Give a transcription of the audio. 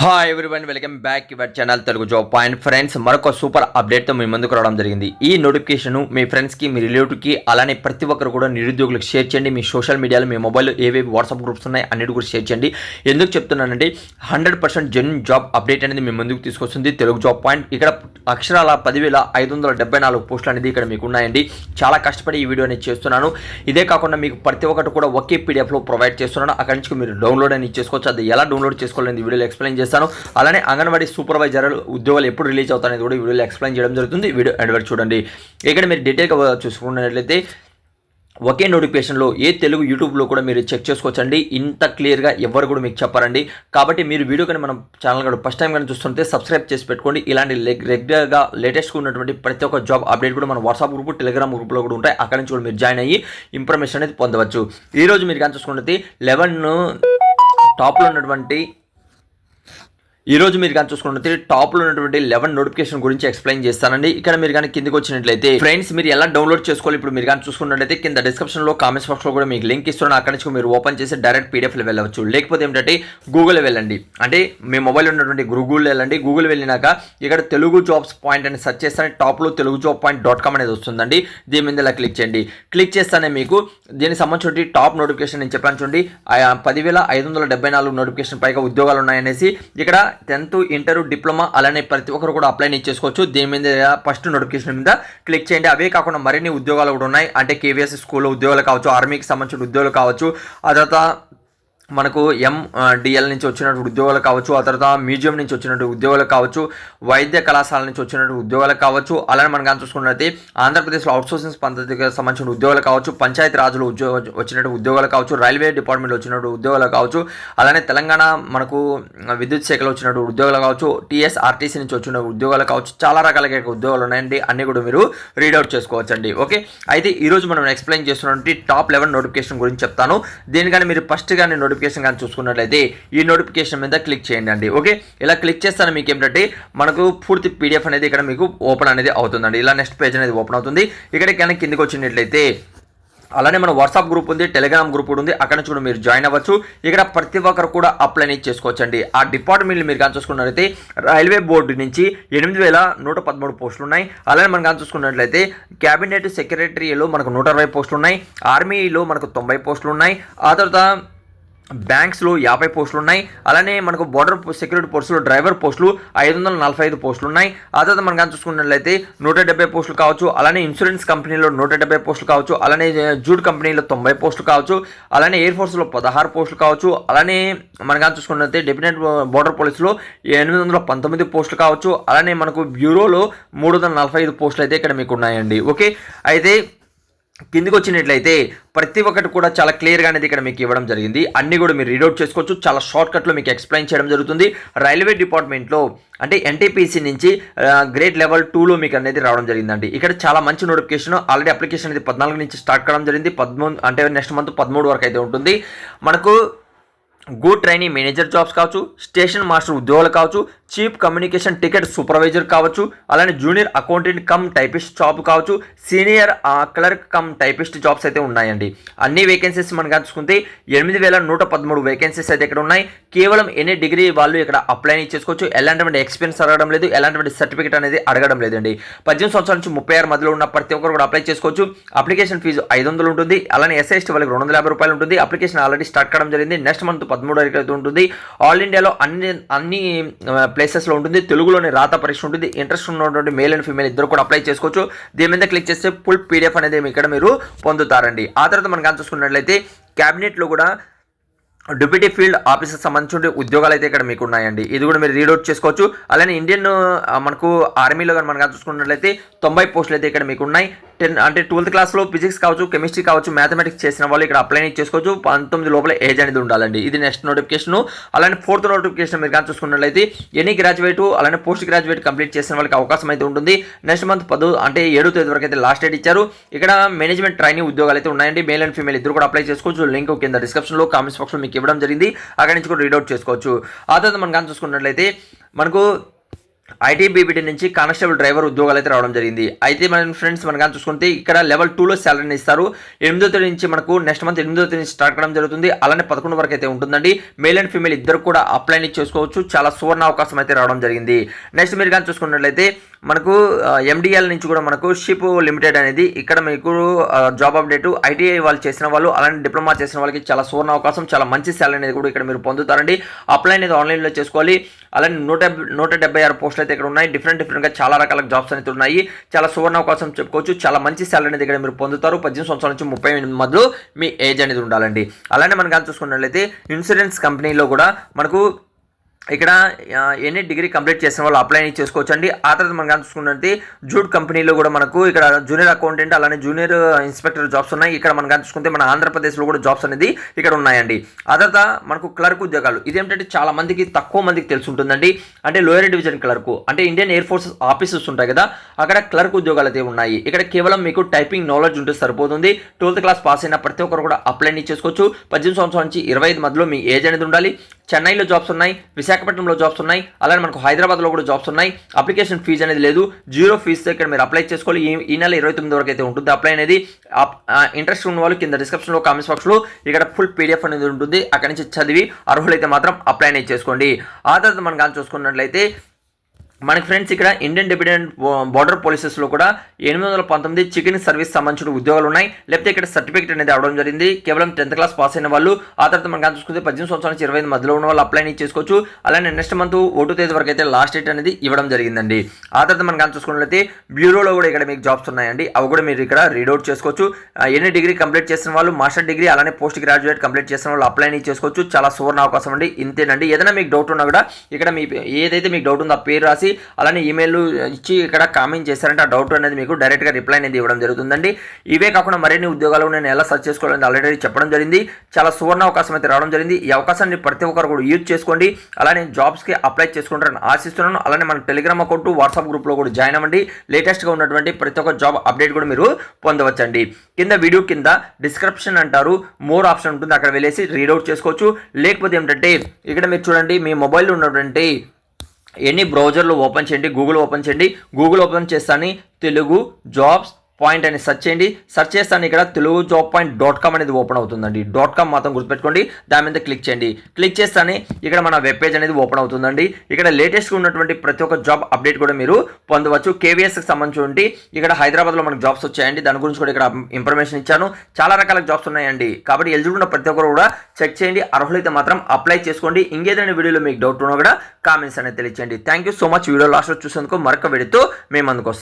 Hi everyone, welcome back your channel Telugu job point. Friends, మరొక super అప్డేట్తో మీ ముందుకు రావడం జరిగింది. ఈ నోటిఫికేషన్ మీ ఫ్రెండ్స్కి, మీ రిలేటివ్కి, అలానే ప్రతి ఒక్కరు కూడా నిరుద్యోగులకు షేర్ చేయండి. మీ సోషల్ మీడియాలో, మీ మొబైల్లో ఏవేవి వాట్సాప్ గ్రూప్స్ ఉన్నాయి అన్నిటి కూడా షేర్ చేయండి. ఎందుకు చెప్తున్నానంటే 100% జెన్యూన్ జాబ్ అప్డేట్ అనేది మీ ముందుకు తీసుకొస్తుంది తెలుగు జాబ్ పాయింట్. ఇక్కడ అక్షరాల 10,574 పోస్టులు అనేది ఇక్కడ మీకు ఉన్నాయండి. చాలా కష్టపడి ఈ వీడియో అనేది చేస్తున్నాను. ఇదే కాకుండా మీకు ప్రతి ఒక్కటి కూడా ఒకే పీడిఎఫ్లో ప్రొవైడ్ చేస్తున్నాను. అక్కడి నుంచి మీరు డౌన్లోడ్ అనేది చేసుకోవచ్చు. అది ఎలా డౌన్లోడ్ చేసుకోవాలని వీడియోలో ఎక్స్ప్లెయిన్ చేస్తాను. అలానే అంగన్వాడీ సూపర్వైజర్ ఉద్యోగాలు ఎప్పుడు రిలీజ్ అవుతాయనేది కూడా వీడియోలో ఎక్స్ప్లెయిన్ చేయడం జరుగుతుంది. వీడియో ఎండ్ వరకు చూడండి. ఇక్కడ మీరు డీటెయిల్గా చూసుకున్నట్లయితే ఒకే నోటిఫికేషన్లో ఏ తెలుగు యూట్యూబ్లో కూడా మీరు చెక్ చేసుకోవచ్చండి. ఇంత క్లియర్గా ఎవరు కూడా మీకు చెప్పారండి. కాబట్టి మీరు వీడియో కానీ మనం ఛానల్ కూడా ఫస్ట్ టైం కానీ చూస్తుంటే సబ్స్క్రైబ్ చేసి పెట్టుకోండి. ఇలాంటి రెగ్యులర్గా లేటెస్ట్గా ఉన్నటువంటి ప్రతి ఒక్క జాబ్ అప్డేట్ కూడా మన వాట్సాప్ గ్రూప్, టెలిగ్రామ్ గ్రూప్లో కూడా ఉంటాయి. అక్కడి నుంచి కూడా మీరు జాయిన్ అయ్యి ఇన్ఫర్మేషన్ అనేది పొందవచ్చు. ఈరోజు మీరు కానీ చూసుకుంటే 11 టాప్లో ఉన్నటువంటి టాప్లో ఉన్నటువంటి 11 నోటిఫికేషన్ గురించి ఎక్స్ప్లెయిన్ చేస్తానండి. ఇక్కడ మీరు కానీ కిందకి వచ్చినట్లయితే ఫ్రెండ్స్, మీరు ఎలా డౌన్లోడ్ చేసుకోవాలి ఇప్పుడు మీరు కానీ చూసుకున్నట్లయితే కింద డిస్క్రిప్షన్లో కామెంట్స్ బాక్స్లో కూడా మీకు లింక్ ఇస్తున్నాను. అక్కడి నుంచి మీరు ఓపెన్ చేసి డైరెక్ట్ పీడిఎఫ్లో వెళ్ళవచ్చు. లేకపోతే ఏంటంటే గూగుల్ వెళ్ళండి, అంటే మీ మొబైల్ ఉన్నటువంటి గూగుల్ వెళ్ళండి. గూగుల్ వెళ్ళినాక ఇక్కడ తెలుగు జాబ్స్ పాయింట్ అని సెర్చ్ చేస్తానే టాప్లో తెలుగు జాబ్ పాయింట్ .com అనేది వస్తుందండి. దీని మీద ఇలా క్లిక్ చేయండి. క్లిక్ చేస్తానే మీకు దీనికి సంబంధించి టాప్ నోటిఫికేషన్ నేను చెప్పాను చూడండి. 10,574 నోటిఫికేషన్ పైగా ఉద్యోగాలు ఉన్నాయనేసి. ఇక్కడ 10th, ఇంటర్, డిప్లొమా అలానే ప్రతి ఒక్కరు కూడా అప్లై చేసుకోవచ్చు. దీని మీద ఫస్ట్ నోటిఫికేషన్ మీద క్లిక్ చేయండి. అవే కాకుండా మరిన్ని ఉద్యోగాలు కూడా ఉన్నాయి. అంటే కేవీఎస్ స్కూల్లో ఉద్యోగాలు కావచ్చు, ఆర్మీకి సంబంధించిన ఉద్యోగాలు కావచ్చు, ఆ తర్వాత మనకు MDL నుంచి వచ్చినటువంటి ఉద్యోగాలు కావచ్చు, ఆ తర్వాత మ్యూజియం నుంచి వచ్చినటువంటి ఉద్యోగాలు కావచ్చు, వైద్య కళాశాల నుంచి వచ్చినటువంటి ఉద్యోగాలు కావచ్చు, అలానే మనం కానీ చూసుకున్నట్లయితే ఆంధ్రప్రదేశ్లో అవుట్సోర్సింగ్ పద్ధతికి సంబంధించిన ఉద్యోగాలు కావచ్చు, పంచాయతీ రాజులు వచ్చినటువంటి ఉద్యోగాలు కావచ్చు, రైల్వే డిపార్ట్మెంట్లో వచ్చినటువంటి ఉద్యోగాలు కావచ్చు, అలానే తెలంగాణ మనకు విద్యుత్ శాఖలో వచ్చినటువంటి ఉద్యోగాలు కావచ్చు, TSRTC నుంచి వచ్చిన ఉద్యోగాలు కావచ్చు, చాలా రకాలుగా ఉద్యోగాలు ఉన్నాయండి. అన్ని కూడా మీరు రీడౌట్ చేసుకోవచ్చండి. ఓకే, అయితే ఈరోజు మనం ఎక్స్ప్లెయిన్ చేస్తున్నటువంటి టాప్ 11 నోటిఫికేషన్ గురించి చెప్తాను. దీనికని మీరు ఫస్ట్ కానీ నోటిఫికేషన్ కానీ చూసుకున్నట్లయితే ఈ నోటిఫికేషన్ మీద క్లిక్ చేయండి అండి. ఓకే, ఇలా క్లిక్ చేస్తాను మీకు ఏంటంటే మనకు పూర్తి పీడిఎఫ్ అనేది ఇక్కడ మీకు ఓపెన్ అనేది అవుతుందండి. ఇలా నెక్స్ట్ పేజ్ అనేది ఓపెన్ అవుతుంది. ఇక్కడ కనుక కిందకి వచ్చినట్లయితే అలానే మన వాట్సాప్ గ్రూప్ ఉంది, టెలిగ్రామ్ గ్రూప్ కూడా ఉంది. అక్కడ నుంచి కూడా మీరు జాయిన్ అవ్వచ్చు. ఇక్కడ ప్రతి ఒక్కరు కూడా అప్లై చేసుకోవచ్చండి. ఆ డిపార్ట్మెంట్లు మీరు కానీ చూసుకున్నట్లయితే రైల్వే బోర్డు నుంచి 8,113 పోస్టులు ఉన్నాయి. అలానే మనం కానీ చూసుకున్నట్లయితే క్యాబినెట్ సెక్రటరీలో మనకు 120 పోస్టులు ఉన్నాయి. ఆర్మీలో మనకు 90 పోస్టులు ఉన్నాయి. ఆ తర్వాత బ్యాంక్స్లో 50 పోస్టులు ఉన్నాయి. అలానే మనకు బోర్డర్ సెక్యూరిటీ పోస్టులు, డ్రైవర్ పోస్టులు 545 పోస్టులు ఉన్నాయి. ఆ తర్వాత మనం కానీ చూసుకున్నట్లయితే 170 పోస్టులు కావచ్చు. అలానే ఇన్సూరెన్స్ కంపెనీలో 170 పోస్టులు కావచ్చు. అలానే జూడ్ కంపెనీలో 90 పోస్టులు కావచ్చు. అలానే ఎయిర్ ఫోర్స్లో 16 పోస్టులు కావచ్చు. అలానే మనం కానీ చూసుకున్నట్లయితే డెఫినెట్ బోర్డర్ పోలీసులో 819 పోస్టులు కావచ్చు. అలానే మనకు బ్యూరోలో 345 పోస్టులు అయితే ఇక్కడ మీకు ఉన్నాయండి. ఓకే, అయితే కిందికి వచ్చినట్లయితే ప్రతి ఒక్కటి కూడా చాలా క్లియర్గా అనేది ఇక్కడ మీకు ఇవ్వడం జరిగింది. అన్ని కూడా మీరు రీడౌట్ చేసుకోవచ్చు. చాలా షార్ట్కట్లో మీకు ఎక్స్ప్లెయిన్ చేయడం జరుగుతుంది. రైల్వే డిపార్ట్మెంట్లో అంటే NTPC నుంచి గ్రేడ్ లెవెల్ 2లో మీకు అనేది రావడం జరిగిందండి. ఇక్కడ చాలా మంచి నోటిఫికేషన్. ఆల్రెడీ అప్లికేషన్ అనేది 14 నుంచి స్టార్ట్ కావడం జరిగింది. 13 అంటే నెక్స్ట్ మంత్ 13 వరకు అయితే ఉంటుంది. మనకు గుడ్ ట్రైనింగ్ మేనేజర్ జాబ్స్ కావచ్చు, స్టేషన్ మాస్టర్ ఉద్యోగాలు కావచ్చు, చీఫ్ కమ్యూనికేషన్ టికెట్ సూపర్వైజర్ కావచ్చు, అలానే junior accountant cum typist job కావచ్చు, senior clerk cum typist jobs అయితే ఉన్నాయండి. అన్ని వేకెన్సీస్ మనం చూసుకుంటే 8,113 వేకెన్సీస్ అయితే ఇక్కడ ఉన్నాయి. కేవలం ఎనీ డిగ్రీ వాళ్ళు ఇక్కడ అప్లై చేసుకోవచ్చు. ఎలాంటి ఎక్స్పీరియన్స్ అడగడం లేదు, ఎలాంటి సర్టిఫికేట్ అనేది అడగడం లేదండి. 18 సంవత్సరాల నుంచి 36 మధ్యలో ఉన్న ప్రతి ఒక్కరు కూడా అప్లై చేసుకోవచ్చు. అప్లికేషన్ ఫీజు 500 ఉంటుంది. అలానే SC/ST వాళ్ళకి 250 రూపాయలు ఉంటుంది. అప్లికేషన్ ఆల్రెడీ స్టార్ట్ కావడం జరిగింది. నెక్స్ట్ మంత్ 13 వరకు అయితే ఉంటుంది. ఆల్ ఇండియాలో అన్ని ప్లేసెస్లో ఉంటుంది. తెలుగులోని రాత పరీక్ష ఉంటుంది. ఇంట్రెస్ట్ ఉన్నటువంటి మేల్ అండ్ ఫీమేల్ ఇద్దరు కూడా అప్లై చేసుకోవచ్చు. దీని మీద క్లిక్ చేస్తే ఫుల్ పీడిఎఫ్ అనేది ఇక్కడ మీరు పొందుతారండి. ఆ తర్వాత మనం కానీ చూసుకున్నట్లయితే క్యాబినెట్లో కూడా డిప్యూటీ ఫీల్డ్ ఆఫీసర్ సంబంధించిన ఉద్యోగాలు అయితే ఇక్కడ మీకు ఉన్నాయండి. ఇది కూడా మీరు రీడౌట్ చేసుకోవచ్చు. అలానే ఇండియన్ మనకు ఆర్మీలో కానీ మనం చూసుకున్నట్లయితే 90 పోస్టులు అయితే ఇక్కడ మీకు ఉన్నాయి. 10 అంటే 12th క్లాస్లో ఫిజిక్స్ కావచ్చు, కెమిస్ట్రీ కావచ్చు, మ్యాథమెటిక్స్ చేసిన వాళ్ళు ఇక్కడ అప్లై చేసుకోవచ్చు. 19 లోపల ఏజ్ అనేది ఉండాలండి. ఇది నెక్స్ట్ నోటిఫికేషన్. అలానే 4th నోటిఫికేషన్ మీరు కానీ చూసుకున్నట్లయితే ఎనీ గ్రాడ్యుయేట్ అలానే పోస్ట్ గ్రాడ్యుయేట్ కంప్లీట్ చేసిన వాళ్ళకి అవకాశం అయితే ఉంటుంది. నెక్స్ట్ మంత్ 7వ తేదీ వరకు అయితే లాస్ట్ డేట్ ఇచ్చారు. ఇక్కడ మేనేజ్మెంట్ ట్రైనింగ్ ఉద్యోగాలు అయితే ఉన్నాయండి. మేల్ అండ్ ఫీమేల్ ఇద్దరు కూడా అప్లై చేసుకోవచ్చు. లింక్ కింద డిస్క్రిప్షన్లో కామెంట్స్ బాక్స్లో మీకు ఇవ్వడం జరిగింది. అక్కడి నుంచి కూడా రీడౌట్ చేసుకోవచ్చు. ఆ తర్వాత మనం కానీ చూసుకున్నట్లయితే మనకు ఐటీ బీపీటీ నుంచి కానిస్టేబుల్ డ్రైవర్ ఉద్యోగాలు అయితే రావడం జరిగింది. అయితే మన ఫ్రెండ్స్ మనం కానీ చూసుకుంటే ఇక్కడ లెవెల్ 2లో శాలరీని ఇస్తారు. 8వ తేదీ నుంచి మనకు నెక్స్ట్ మంత్ 8వ తేదీ నుంచి స్టార్ట్ కావడం జరుగుతుంది. అలానే 11 వరకు అయితే ఉంటుందండి. మేల్ అండ్ ఫీమేల్ ఇద్దరు కూడా అప్లై చేసుకోవచ్చు. చాలా సువర్ణ అవకాశం అయితే రావడం జరిగింది. నెక్స్ట్ మీరు కానీ చూసుకున్నట్లయితే మనకు ఎండిఎల్ నుంచి కూడా మనకు షిప్ లిమిటెడ్ అనేది ఇక్కడ మీకు జాబ్ అప్డేట్ ఐటీఐ వాళ్ళు చేసిన వాళ్ళు అలానే డిప్లొమా చేసిన వాళ్ళకి చాలా సువర్ణ అవకాశం, చాలా మంచి శాలరీ అనేది కూడా ఇక్కడ మీరు పొందుతారండి. అప్లై అనేది ఆన్లైన్లో చేసుకోవాలి. అలానే 176 పోస్టులు అయితే ఇక్కడ ఉన్నాయి. డిఫరెంట్గా చాలా రకాల జాబ్స్ అనేది ఉన్నాయి. చాలా సువర్ణ అవకాశం చెప్పుకోవచ్చు. చాలా మంచి శాలరీ అనేది ఇక్కడ మీరు పొందుతారు. 18 సంవత్సరాల నుంచి 38 మధ్యలో మీ ఏజ్ అనేది ఉండాలండి. అలానే మనం కానీ చూసుకున్నట్లయితే ఇన్సూరెన్స్ కంపెనీలో కూడా మనకు ఇక్కడ ఎనీ డిగ్రీ కంప్లీట్ చేసిన వాళ్ళు అప్లై చేసుకోవచ్చు అండి. ఆ తర్వాత మనం చూసుకున్నట్టు జూడ్ కంపెనీలో కూడా మనకు ఇక్కడ జూనియర్ అకౌంటెంట్ అలానే జూనియర్ ఇన్స్పెక్టర్ జాబ్స్ ఉన్నాయి. ఇక్కడ మనం చూసుకుంటే మన ఆంధ్రప్రదేశ్లో కూడా జాబ్స్ అనేది ఇక్కడ ఉన్నాయండి. ఆ తర్వాత మనకు క్లర్క్ ఉద్యోగాలు ఇదేంటంటే చాలా మందికి తక్కువ మందికి తెలిసి ఉంటుందండి. అంటే లోయర్ డివిజన్ క్లర్క్ అంటే ఇండియన్ ఎయిర్ ఫోర్స్ ఆఫీసెస్ ఉంటాయి కదా, అక్కడ క్లర్క్ ఉద్యోగాలు అయితే ఉన్నాయి. ఇక్కడ కేవలం మీకు టైపింగ్ నాలెడ్జ్ ఉంటే సరిపోతుంది. 12th క్లాస్ పాస్ అయిన ప్రతి ఒక్కరు కూడా అప్లై చేసుకోవచ్చు. 18 సంవత్సరాల నుంచి 25 మధ్యలో మీ ఏజ్ అనేది ఉండాలి. చెన్నైలో జాబ్స్ ఉన్నాయి, విశాఖపట్నంలో జాబ్స్ ఉన్నాయి, అలానే మనకు హైదరాబాద్లో కూడా జాబ్స్ ఉన్నాయి. అప్లికేషన్ ఫీజు అనేది లేదు, 0 ఫీజుతో ఇక్కడ మీరు అప్లై చేసుకోవాలి. ఈ నెల 29 వరకు అయితే ఉంటుంది అప్లై అనేది. ఇంట్రెస్ట్ ఉన్న వాళ్ళు కింద డిస్క్రిప్షన్లో కామెంట్స్ బాక్స్లో ఇక్కడ ఫుల్ పీడిఎఫ్ అనేది ఉంటుంది. అక్కడి నుంచి చదివి అర్హులైతే మాత్రం అప్లై అనేది చేసుకోండి. ఆ తర్వాత మనం కానీ చూసుకున్నట్లయితే మనకి ఫ్రెండ్స్ ఇక్కడ ఇండియన్ డిపెండెంట్ బార్డర్ పోలీసెస్లో కూడా 819 చికెన్ సర్వీస్ సంబంధించిన ఉద్యోగాలు ఉన్నాయి. లేకపోతే ఇక్కడ సర్టిఫికేట్ అనేది అవడం జరిగింది. కేవలం 10th క్లాస్ పాస్ అయిన వాళ్ళు. ఆ తర్వాత మనం కానీ చూసుకుంటే 18 సంవత్సరాల నుంచి 25 మధ్యలో ఉన్న వాళ్ళు అప్లై చేసుకోవచ్చు. అలానే నెక్స్ట్ మంత్ 1వ తేదీ వరకు అయితే లాస్ట్ డేట్ అనేది ఇవ్వడం జరిగిందండి. ఆ తర్వాత మనం కానీ చూసుకున్నట్లయితే బ్యూరోలో కూడా ఇక్కడ మీకు జాబ్స్ ఉన్నాయండి. అవి కూడా మీరు ఇక్కడ రీడౌట్ చేసుకోవచ్చు. ఎన్ని డిగ్రీ కంప్లీట్ చేసిన వాళ్ళు, మాస్టర్ డిగ్రీ అలానే పోస్ట్ గ్రాడ్యుయేట్ కంప్లీట్ చేసిన వాళ్ళు అప్లై చేసుకోవచ్చు. చాలా సువర్ణ అవకాశం అండి. ఇంతేనండి. ఏదైనా మీకు డౌట్ ఉన్నా కూడా ఇక్కడ మీ ఏదైతే మీకు డౌట్ ఉందో ఆ పేరు రాసి అలానే ఈమెయిల్ ఇచ్చి ఇక్కడ కామెంట్ చేశారంటే ఆ డౌట్ అనేది మీకు డైరెక్ట్గా రిప్లై అనేది ఇవ్వడం జరుగుతుందండి. ఇవే కాకుండా మరిన్ని ఉద్యోగాలు నేను ఎలా సర్చ్ చేసుకోవాలని ఆల్రెడీ చెప్పడం జరిగింది. చాలా సువర్ణ అవకాశం అయితే రావడం జరిగింది. ఈ అవకాశాన్ని ప్రతి ఒక్కరు కూడా యూజ్ చేసుకోండి. అలానే జాబ్స్కి అప్లై చేసుకుంటారని ఆశిస్తున్నాను. అలానే మన టెలిగ్రామ్ అకౌంట్, వాట్సాప్ గ్రూప్లో కూడా జాయిన్ అవ్వండి. లేటెస్ట్గా ఉన్నటువంటి ప్రతి ఒక్క జాబ్ అప్డేట్ కూడా మీరు పొందవచ్చండి. కింద వీడియో కింద డిస్క్రిప్షన్ అంటారు, మోర్ ఆప్షన్ ఉంటుంది, అక్కడ వెళ్ళేసి రీడౌట్ చేసుకోవచ్చు. లేకపోతే ఏమిటంటే ఇక్కడ మీరు చూడండి, మీ మొబైల్లో ఉన్నటువంటి ఎన్ని బ్రౌజర్లు ఓపెన్ చేయండి, గూగుల్ ఓపెన్ చేయండి. గూగుల్ ఓపెన్ చేస్తాను తెలుగు జాబ్స్ పాయింట్ అని సెర్చ్ చేయండి. సెర్చ్ చేస్తాను ఇక్కడ తెలుగు జాబ్ పాయింట్ .com అనేది ఓపెన్ అవుతుందండి. .com మాత్రం గుర్తుపెట్టుకోండి. దాని మీద క్లిక్ చేయండి. క్లిక్ చేస్తానే ఇక్కడ మన వెబ్ పేజ్ అనేది ఓపెన్ అవుతుందండి. ఇక్కడ లేటెస్ట్గా ఉన్నటువంటి ప్రతి ఒక్క జాబ్ అప్డేట్ కూడా మీరు పొందవచ్చు. కేవీఎస్కి సంబంధించి ఇక్కడ హైదరాబాద్లో మనకు జాబ్స్ వచ్చాయండి. దాని గురించి కూడా ఇక్కడ ఇన్ఫర్మేషన్ ఇచ్చాను. చాలా రకాల జాబ్స్ ఉన్నాయండి. కాబట్టి ఎలిజిబుల్ ఉన్న ప్రతి ఒక్కరు కూడా చెక్ చేయండి. అర్హులైతే మాత్రం అప్లై చేసుకోండి. ఇంకేదైనా వీడియోలో మీకు డౌట్ ఉన్నా కూడా కామెంట్స్ అనేది తెలియచేయండి. Thank you so much. Video లాస్ట్లో చూసేందుకు మరొక వీడియోతో మేము అందుకు వస్తాం.